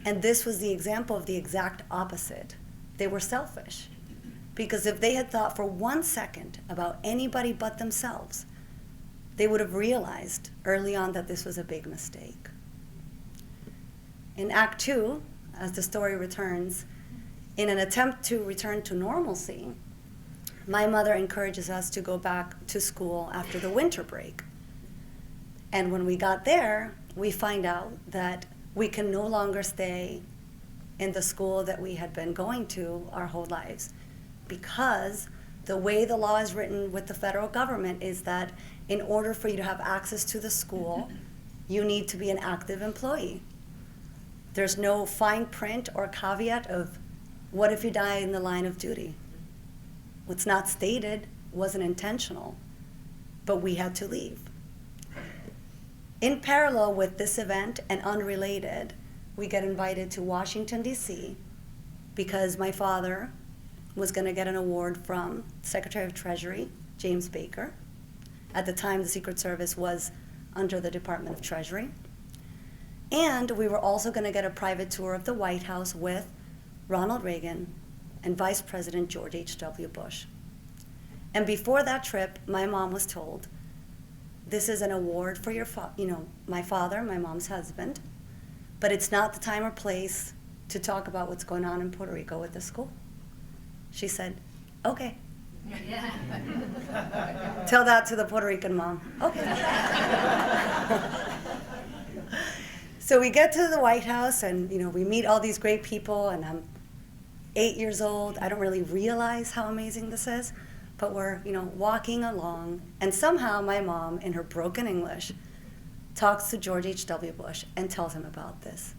Speaker 7: And this was the example of the exact opposite. They were selfish. Because if they had thought for 1 second about anybody but themselves, they would have realized early on that this was a big mistake. In Act 2, as the story returns, in an attempt to return to normalcy, my mother encourages us to go back to school after the winter break. And when we got there, we find out that we can no longer stay in the school that we had been going to our whole lives, because the way the law is written with the federal government is that in order for you to have access to the school, you need to be an active employee. There's no fine print or caveat of what if you die in the line of duty. What's not stated wasn't intentional, but we had to leave. In parallel with this event and unrelated, we get invited to Washington, D.C., because my father was going to get an award from Secretary of Treasury, James Baker. At the time, the Secret Service was under the Department of Treasury. And we were also going to get a private tour of the White House with Ronald Reagan and Vice President George H.W. Bush. And before that trip, my mom was told, this is an award for your my father, my mom's husband, but it's not the time or place to talk about what's going on in Puerto Rico with the school. She said, okay. Tell that to the Puerto Rican mom. Okay. So we get to the White House and we meet all these great people, and I'm 8 years old. I don't really realize how amazing this is, but we're walking along, and somehow my mom, in her broken English, talks to George H.W. Bush and tells him about this.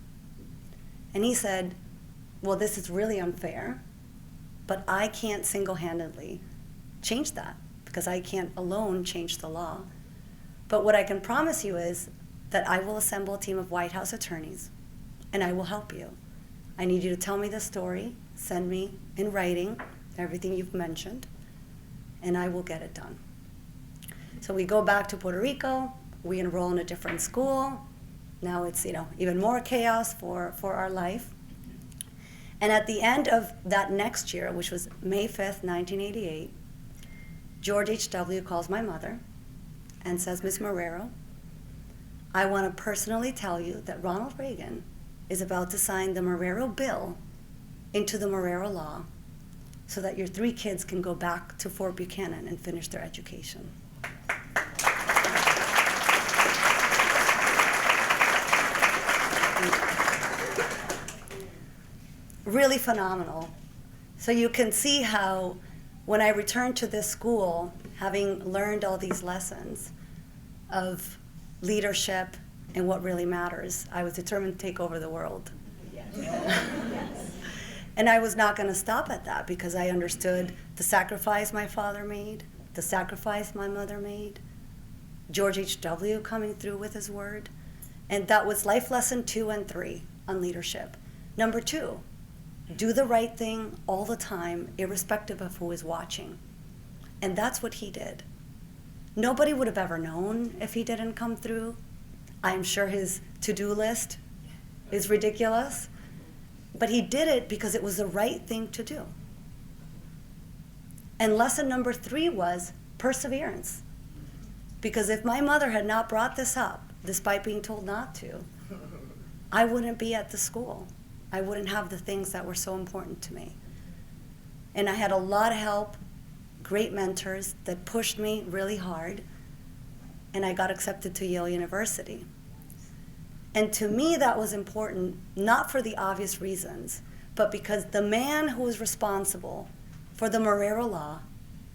Speaker 7: And he said, well, this is really unfair, but I can't single-handedly change that because I can't alone change the law. But what I can promise you is that I will assemble a team of White House attorneys and I will help you. I need you to tell me the story, send me in writing everything you've mentioned, and I will get it done. So we go back to Puerto Rico, we enroll in a different school. Now it's even more chaos for our life. And at the end of that next year, which was May 5th, 1988, George H.W. calls my mother and says, Ms. Marrero, I want to personally tell you that Ronald Reagan is about to sign the Marrero Bill into the Marrero Law so that your 3 kids can go back to Fort Buchanan and finish their education. Really phenomenal. So you can see how when I returned to this school, having learned all these lessons of leadership and what really matters, I was determined to take over the world. Yes. And I was not going to stop at that because I understood the sacrifice my father made, the sacrifice my mother made, George H.W. coming through with his word. And that was life lesson 2 and 3 on leadership. Number 2, do the right thing all the time, irrespective of who is watching. And that's what he did. Nobody would have ever known if he didn't come through. I'm sure his to-do list is ridiculous, but he did it because it was the right thing to do. And lesson number 3 was perseverance. Because if my mother had not brought this up, despite being told not to, I wouldn't be at the school. I wouldn't have the things that were so important to me. And I had a lot of help, great mentors that pushed me really hard, and I got accepted to Yale University. And to me, that was important, not for the obvious reasons, but because the man who was responsible for the Marrero Law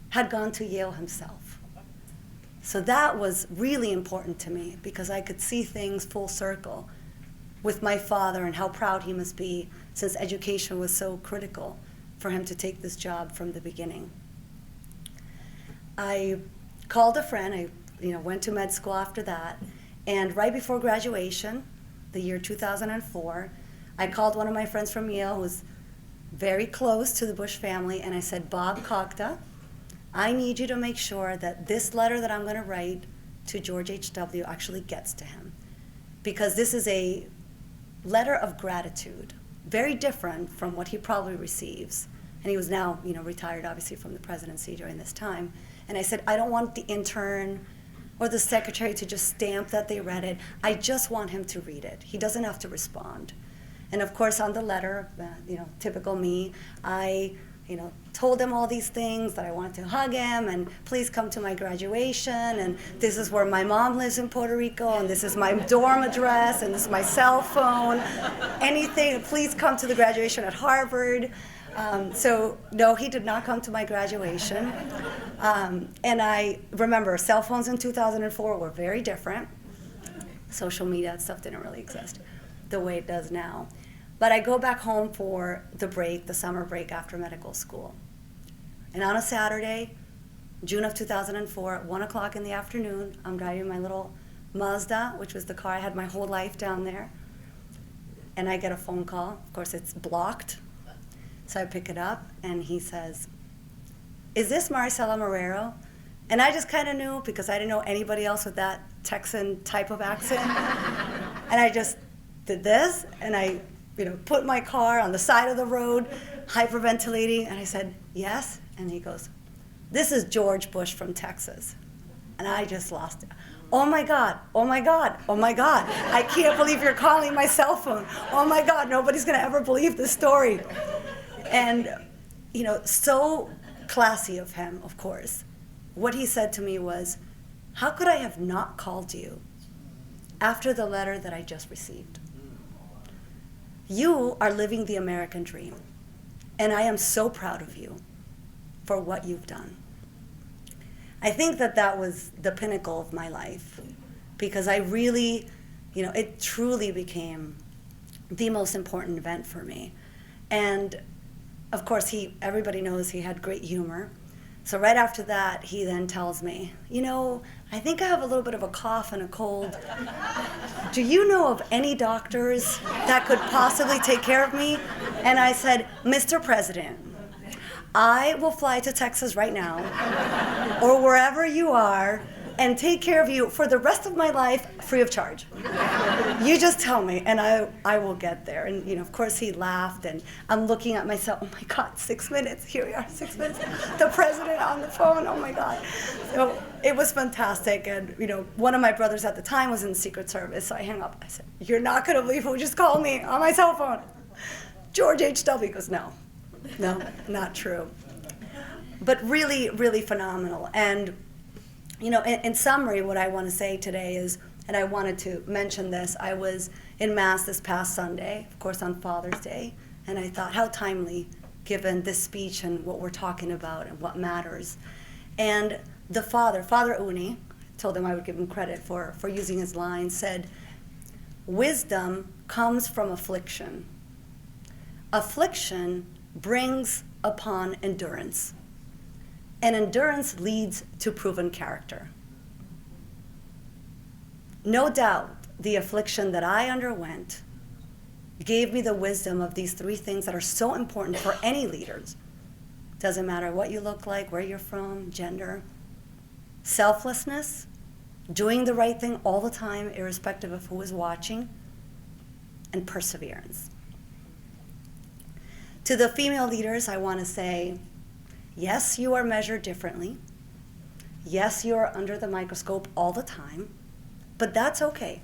Speaker 7: had gone to Yale himself. So that was really important to me because I could see things full circle with my father and how proud he must be since education was so critical for him to take this job from the beginning. I called a friend, I went to med school after that. And right before graduation, the year 2004, I called one of my friends from Yale who was very close to the Bush family, and I said, Bob Kogda, I need you to make sure that this letter that I'm going to write to George H.W. actually gets to him. Because this is a letter of gratitude, very different from what he probably receives. And he was now, retired, obviously, from the presidency during this time. And I said, I don't want the intern or the secretary to just stamp that they read it. I just want him to read it. He doesn't have to respond. And of course, on the letter, typical me, I, told him all these things, that I wanted to hug him and please come to my graduation, and this is where my mom lives in Puerto Rico, and this is my dorm address, and this is my cell phone, anything, please come to the graduation at Harvard. So no, he did not come to my graduation. And I remember cell phones in 2004 were very different. Social media and stuff didn't really exist the way it does now. But I go back home for the summer break after medical school. And on a Saturday, June of 2004, at 1 o'clock in the afternoon, I'm driving my little Mazda, which was the car I had my whole life down there. And I get a phone call. Of course, it's blocked. So I pick it up, and he says, is this Maricela Marrero? And I just kind of knew, because I didn't know anybody else with that Texan type of accent. And I just did this, and I put my car on the side of the road, hyperventilating, and I said, yes? And he goes, this is George Bush from Texas. And I just lost it. Oh my God, oh my God, oh my God. I can't believe you're calling my cell phone. Oh my God, nobody's gonna ever believe this story. And, so classy of him, of course. What he said to me was, how could I have not called you after the letter that I just received? You are living the American dream, and I am so proud of you for what you've done. I think that was the pinnacle of my life, because I really, it truly became the most important event for me. And of course, everybody knows he had great humor. So right after that, he then tells me, I think I have a little bit of a cough and a cold. Do you know of any doctors that could possibly take care of me? And I said, Mr. President, I will fly to Texas right now, or wherever you are, and take care of you for the rest of my life free of charge. You just tell me, and I will get there. And of course he laughed, and I'm looking at myself, oh my God, 6 minutes, here we are, 6 minutes, the president on the phone, oh my God. So it was fantastic, and one of my brothers at the time was in the Secret Service, so I hung up, I said, you're not gonna believe who just called me on my cell phone. George H.W. goes, no, not true. But really, really phenomenal. And in summary, what I want to say today is, and I wanted to mention this, I was in Mass this past Sunday, of course on Father's Day, and I thought how timely given this speech and what we're talking about and what matters. And the Father Uni, told him I would give him credit for using his line, said, wisdom comes from affliction. Affliction brings upon endurance. And endurance leads to proven character. No doubt, the affliction that I underwent gave me the wisdom of these three things that are so important for any leaders. Doesn't matter what you look like, where you're from, gender. Selflessness, doing the right thing all the time, irrespective of who is watching, and perseverance. To the female leaders, I want to say, yes, you are measured differently. Yes, you are under the microscope all the time, but that's okay.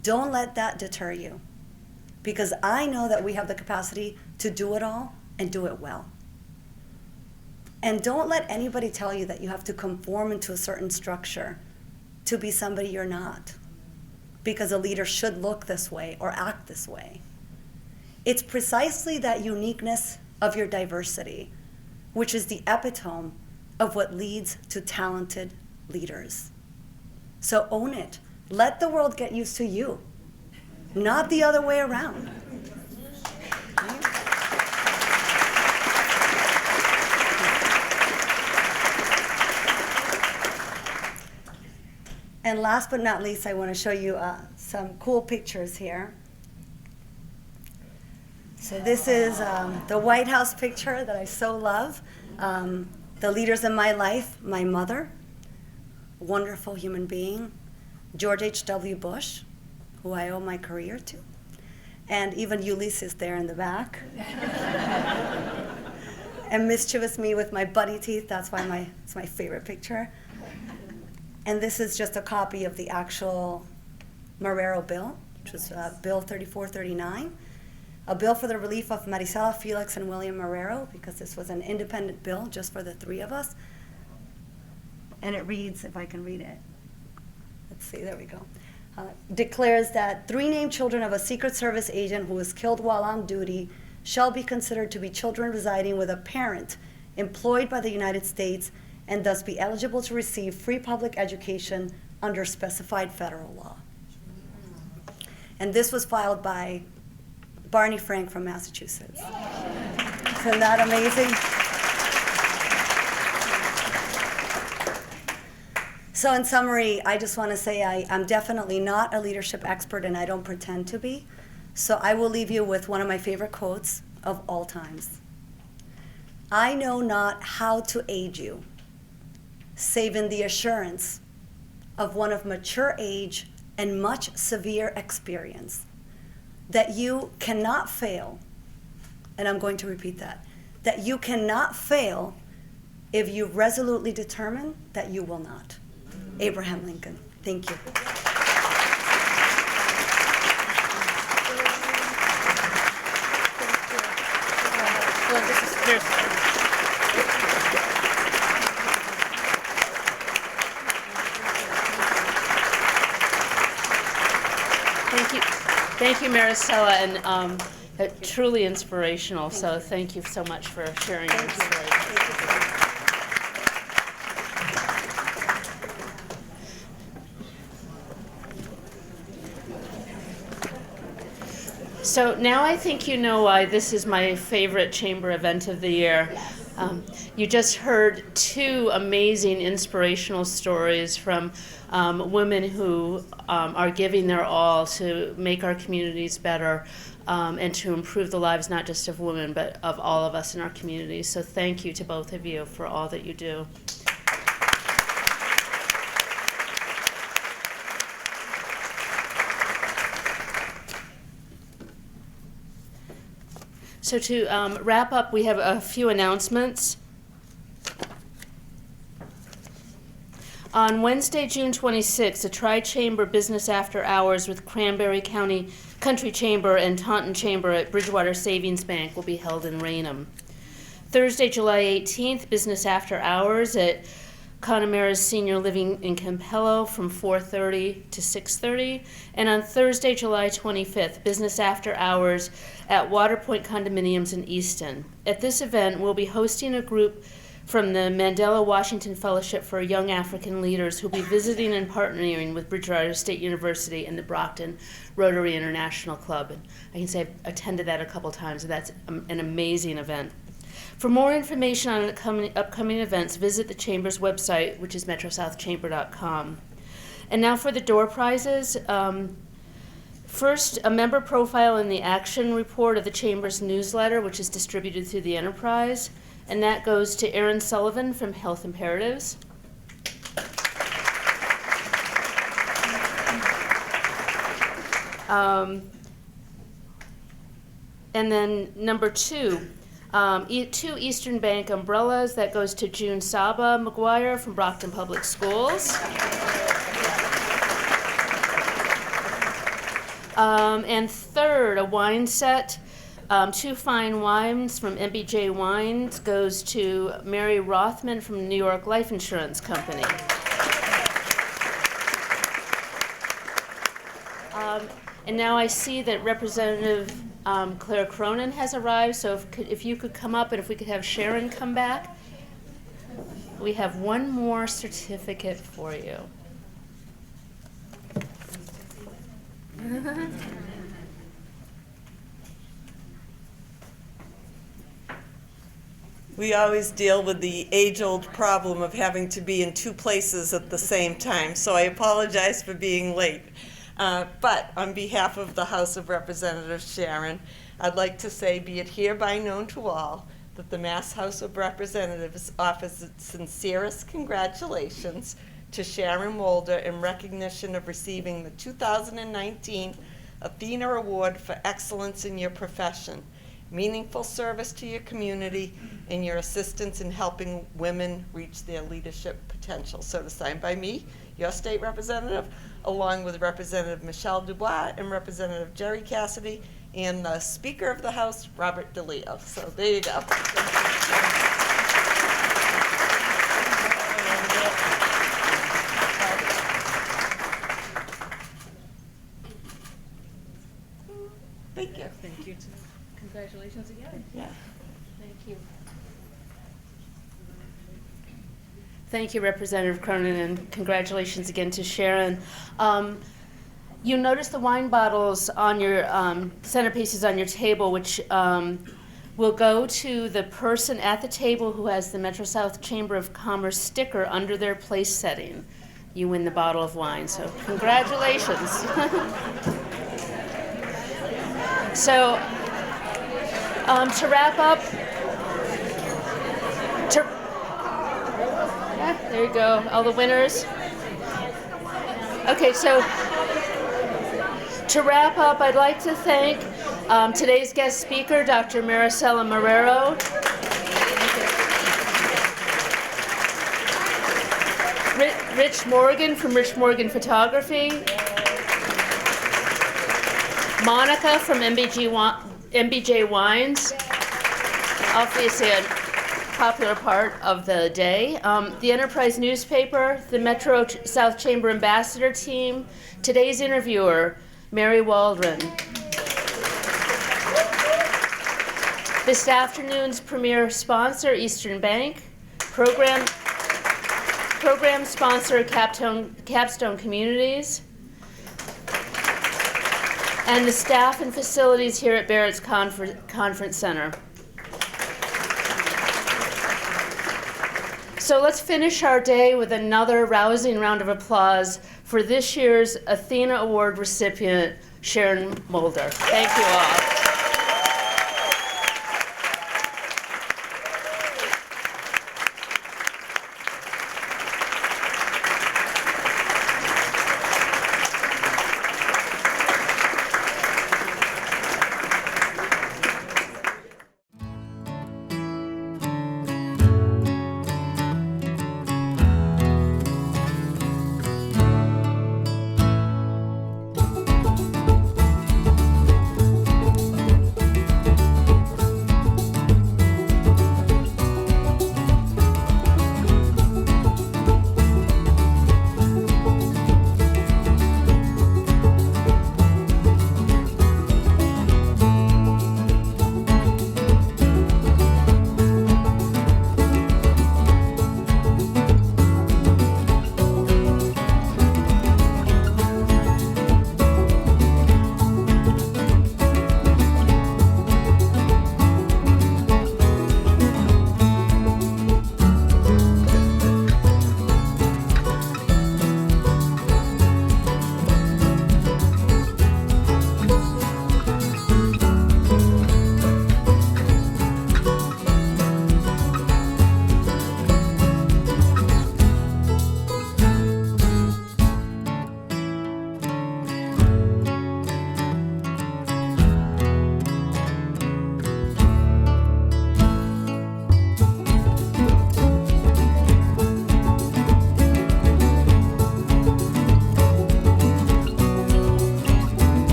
Speaker 7: Don't let that deter you, because I know that we have the capacity to do it all and do it well. And don't let anybody tell you that you have to conform into a certain structure to be somebody you're not, because a leader should look this way or act this way. It's precisely that uniqueness of your diversity which is the epitome of what leads to talented leaders. So own it. Let the world get used to you, not the other way around. And last but not least, I want to show you some cool pictures here. So this is the White House picture that I so love. The leaders in my life, my mother, wonderful human being, George H.W. Bush, who I owe my career to, and even Ulysses there in the back. And mischievous me with my buddy teeth, that's why it's my favorite picture. And this is just a copy of the actual Marrero bill, which was Bill 3439, a bill for the relief of Marisela, Felix, and William Marrero, because this was an independent bill just for the three of us. And it reads, if I can read it, let's see, there we go. Declares that 3 named children of a Secret Service agent who was killed while on duty shall be considered to be children residing with a parent employed by the United States and thus be eligible to receive free public education under specified federal law. And this was filed by Barney Frank from Massachusetts. Isn't that amazing? So in summary, I just want to say I'm definitely not a leadership expert, and I don't pretend to be. So I will leave you with one of my favorite quotes of all times. I know not how to aid you, save in the assurance of one of mature age and much severe experience, that you cannot fail, and I'm going to repeat that you cannot fail if you resolutely determine that you will not. Abraham Lincoln. Thank you.
Speaker 2: Thank you, Maricela, and truly inspirational. So thank you so much for sharing your story. So now I think you know why this is my favorite chamber event of the year. You just heard 2 amazing inspirational stories from women who are giving their all to make our communities better and to improve the lives not just of women but of all of us in our communities. So thank you to both of you for all that you do. So to wrap up, we have a few announcements. On Wednesday, June 26th, a Tri-Chamber Business After Hours with Cranberry County Country Chamber and Taunton Chamber at Bridgewater Savings Bank will be held in Raynham. Thursday, July 18th, Business After Hours at Connemara's Senior Living in Campello from 4:30 to 6:30. And on Thursday, July 25th, Business After Hours at Waterpoint Condominiums in Easton. At this event, we'll be hosting a group from the Mandela Washington Fellowship for Young African Leaders who will be visiting and partnering with Bridgewater State University and the Brockton Rotary International Club. And I can say I've attended that a couple times, and that's an amazing event. For more information on upcoming events, visit the Chamber's website, which is metrosouthchamber.com. And now for the door prizes. First, a member profile in the action report of the Chamber's newsletter, which is distributed through the enterprise. And that goes to Erin Sullivan from Health Imperatives. And then number 2, 2 Eastern Bank umbrellas. That goes to June Saba McGuire from Brockton Public Schools. And third, a wine set. 2 fine wines from MBJ Wines goes to Mary Rothman from New York Life Insurance Company. And now I see that Representative Claire Cronin has arrived, so if you could come up and if we could have Sharon come back. We have one more certificate for you.
Speaker 17: we always deal with the age-old problem of having to be in two places at the same time, so I apologize for being late. But on behalf of the House of Representatives, Sharon, I'd like to say, be it hereby known to all, that the Mass House of Representatives offers its sincerest congratulations to Sharon Wolder in recognition of receiving the 2019 Athena Award for Excellence in your profession, meaningful service to your community, and your assistance in helping women reach their leadership potential. So to sign by me, your state representative, along with Representative Michelle Dubois and Representative Jerry Cassidy, and the Speaker of the House, Robert DeLeo. So there you go. Thank you.
Speaker 2: Thank you. Congratulations again.
Speaker 17: Yeah.
Speaker 2: Thank you. Thank you, Representative Cronin, and congratulations again to Sharon. You notice the wine bottles on your centerpieces on your table, which will go to the person at the table who has the Metro South Chamber of Commerce sticker under their place setting. You win the bottle of wine, so congratulations. So, to wrap up, there you go, all the winners. Okay, so to wrap up, I'd like to thank today's guest speaker, Dr. Maricela Marrero, Rich Morgan from Rich Morgan Photography, Monica from MBJ Wines, obviously a popular part of the day, the Enterprise newspaper, the Metro South Chamber Ambassador team, today's interviewer, Mary Waldron. This afternoon's premier sponsor, Eastern Bank, program sponsor, Capstone Communities, and the staff and facilities here at Barrett's Conference Center. So let's finish our day with another rousing round of applause for this year's Athena Award recipient, Sharon Wolder. Thank you all.